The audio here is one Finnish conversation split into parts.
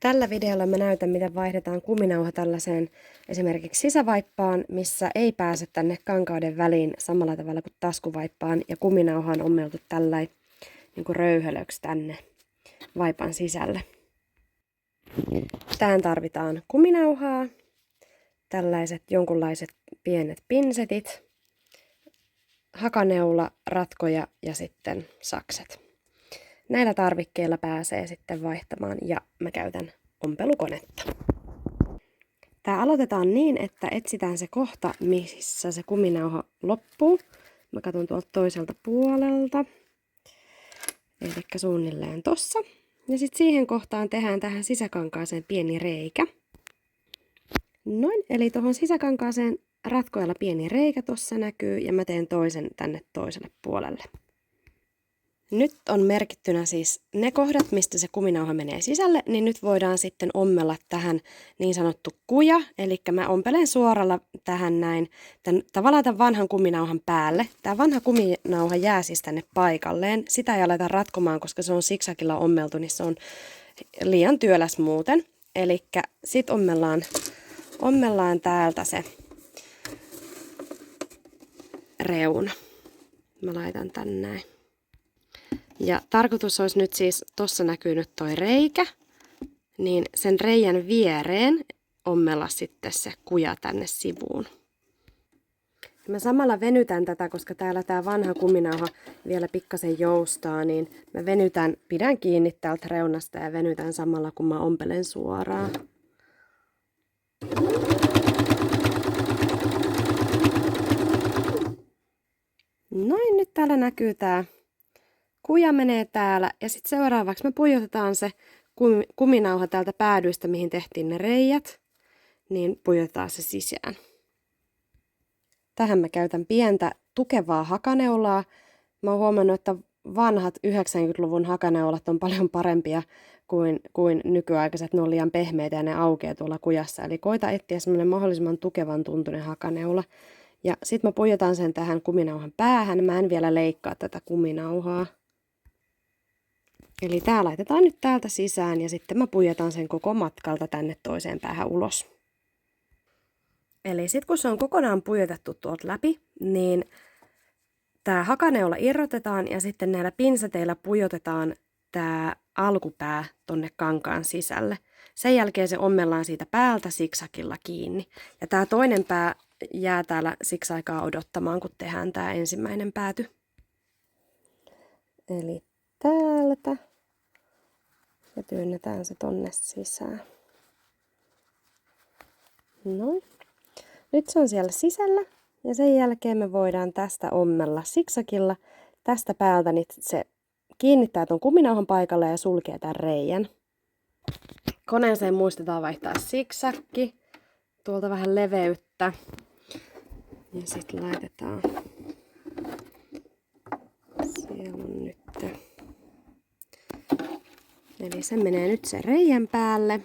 Tällä videolla mä näytän, miten vaihdetaan kuminauha tällaiseen esimerkiksi sisävaippaan, missä ei pääse tänne kankauden väliin samalla tavalla kuin taskuvaippaan. Ja kuminauha on ommeltu tällainen niin kuin röyhelöksi tänne vaipan sisälle. Tähän tarvitaan kuminauhaa, tällaiset jonkunlaiset pienet pinsetit, hakaneula, ratkoja ja sitten sakset. Näillä tarvikkeilla pääsee sitten vaihtamaan ja mä käytän ompelukonetta. Tää aloitetaan niin, että etsitään se kohta, missä se kuminauha loppuu. Mä katson tuolta toiselta puolelta. Eli suunnilleen tossa. Ja sitten siihen kohtaan tehdään tähän sisäkankaaseen pieni reikä. Noin, eli tuohon sisäkankaaseen ratkoilla pieni reikä tossa näkyy ja mä teen toisen tänne toiselle puolelle. Nyt on merkittynä siis ne kohdat, mistä se kuminauha menee sisälle, niin nyt voidaan sitten ommella tähän niin sanottu kuja. Eli mä ompelen suoralla tähän näin, tavallaan tämän vanhan kuminauhan päälle. Tämä vanha kuminauha jää siis tänne paikalleen. Sitä ei aleta ratkomaan, koska se on siksakilla ommeltu, niin se on liian työläs muuten. Eli sit ommellaan täältä se reuna. Mä laitan tän näin. Ja tarkoitus olisi nyt siis, tossa näkyy nyt toi reikä, niin sen reijän viereen ommella sitten se kuja tänne sivuun. Mä samalla venytän tätä, koska täällä tää vanha kuminauha vielä pikkasen joustaa, niin mä pidän kiinni täältä reunasta ja venytän samalla kun mä ompelen suoraan. Noin, nyt täällä näkyy tää kuja menee täällä ja sitten seuraavaksi me pujotetaan se kuminauha täältä päädyistä, mihin tehtiin ne reijät, niin pujotetaan se sisään. Tähän mä käytän pientä tukevaa hakaneulaa. Mä oon huomannut, että vanhat 90-luvun hakaneulat on paljon parempia kuin nykyaikaiset. Ne on liian pehmeitä ja ne aukeaa tuolla kujassa. Eli koita etsiä semmoinen mahdollisimman tukevan tuntuinen hakaneula. Ja sit mä pujotan sen tähän kuminauhan päähän. Mä en vielä leikkaa tätä kuminauhaa. Eli tää laitetaan nyt täältä sisään ja sitten mä pujotan sen koko matkalta tänne toiseen päähän ulos. Eli sitten kun se on kokonaan pujotettu tuolta läpi, niin tää hakaneula irrotetaan ja sitten näillä pinseteillä pujotetaan tää alkupää tonne kankaan sisälle. Sen jälkeen se ommellaan siitä päältä siksakilla kiinni. Ja tää toinen pää jää täällä siksi aikaa odottamaan, kun tehdään tää ensimmäinen pääty. Eli täältä. Ja työnnetään se tonne sisään. Noin. Nyt se on siellä sisällä ja sen jälkeen me voidaan tästä ommella siksakilla. Tästä päältä niin se kiinnittää ton kuminauhan paikalle ja sulkee tämän reijän. Koneeseen muistetaan vaihtaa siksakki. Tuolta vähän leveyttä. Ja sitten laitetaan. Siellä on nyt. Eli se menee nyt sen reijän päälle.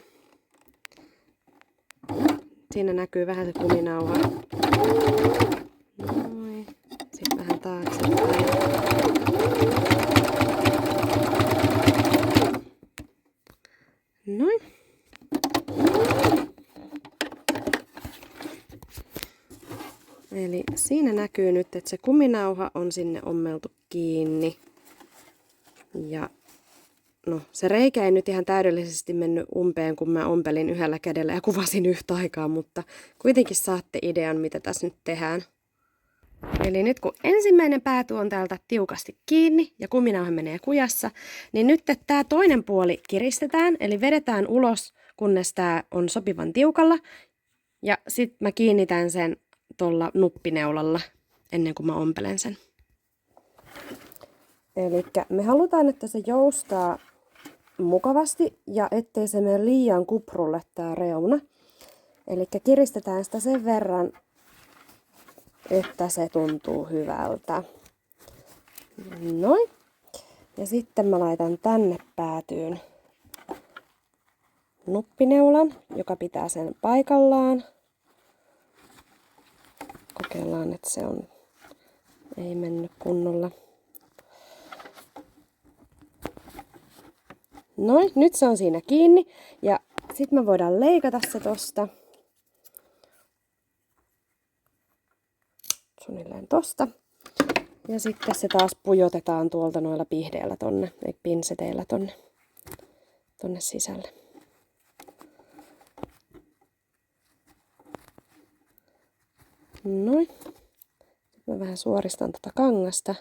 Siinä näkyy vähän se kuminauha. Noin. Sitten vähän taaksepäin. Noin. Eli siinä näkyy nyt, että se kuminauha on sinne ommeltu kiinni. Ja no, se reikä ei nyt ihan täydellisesti mennyt umpeen, kun mä ompelin yhdellä kädellä ja kuvasin yhtä aikaa, mutta kuitenkin saatte idean, mitä tässä nyt tehdään. Eli nyt kun ensimmäinen pääty on täältä tiukasti kiinni ja kuminauha menee kujassa, niin nyt tämä toinen puoli kiristetään, eli vedetään ulos, kunnes tämä on sopivan tiukalla. Ja sitten mä kiinnitän sen tuolla nuppineulalla ennen kuin mä ompelen sen. Eli me halutaan, että se joustaa mukavasti ja ettei se mene liian kuprulle tää reuna. Eli kiristetään sitä sen verran, että se tuntuu hyvältä. Noin. Ja sitten mä laitan tänne päätyyn nuppineulan, joka pitää sen paikallaan. Kokeillaan, että se ei mennyt kunnolla. Noin, nyt se on siinä kiinni ja sitten me voidaan leikata se tosta. Suunnilleen tosta. Ja sitten se taas pujotetaan tuolta noilla pihdeillä tonne, ei pinseteillä tonne sisälle. Noin. Mä vähän suoristan tätä kangasta.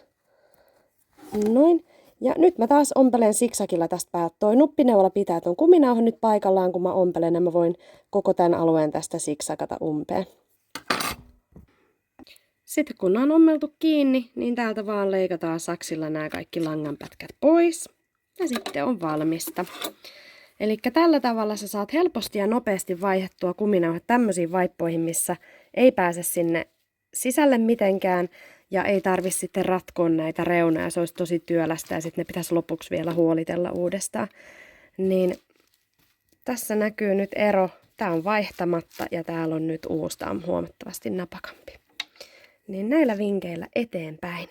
Noin. Ja nyt mä taas ompelen siksakilla tästä päältä. Toi nuppineula pitää ton kuminauhan nyt paikallaan, kun mä ompelen, ja mä voin koko tämän alueen tästä siksakata umpeen. Sitten kun on ommeltu kiinni, niin täältä vaan leikataan saksilla nämä kaikki langanpätkät pois. Ja sitten on valmista. Eli tällä tavalla sä saat helposti ja nopeasti vaihdettua kuminauhat tämmöisiin vaippoihin, missä ei pääse sinne sisälle mitenkään. Ja ei tarvitse sitten ratkoa näitä reunoja, se olisi tosi työlästä ja sitten ne pitäisi lopuksi vielä huolitella uudestaan. Niin tässä näkyy nyt ero. Tää on vaihtamatta ja täällä on nyt uusi, tää on huomattavasti napakampi. Niin näillä vinkeillä eteenpäin.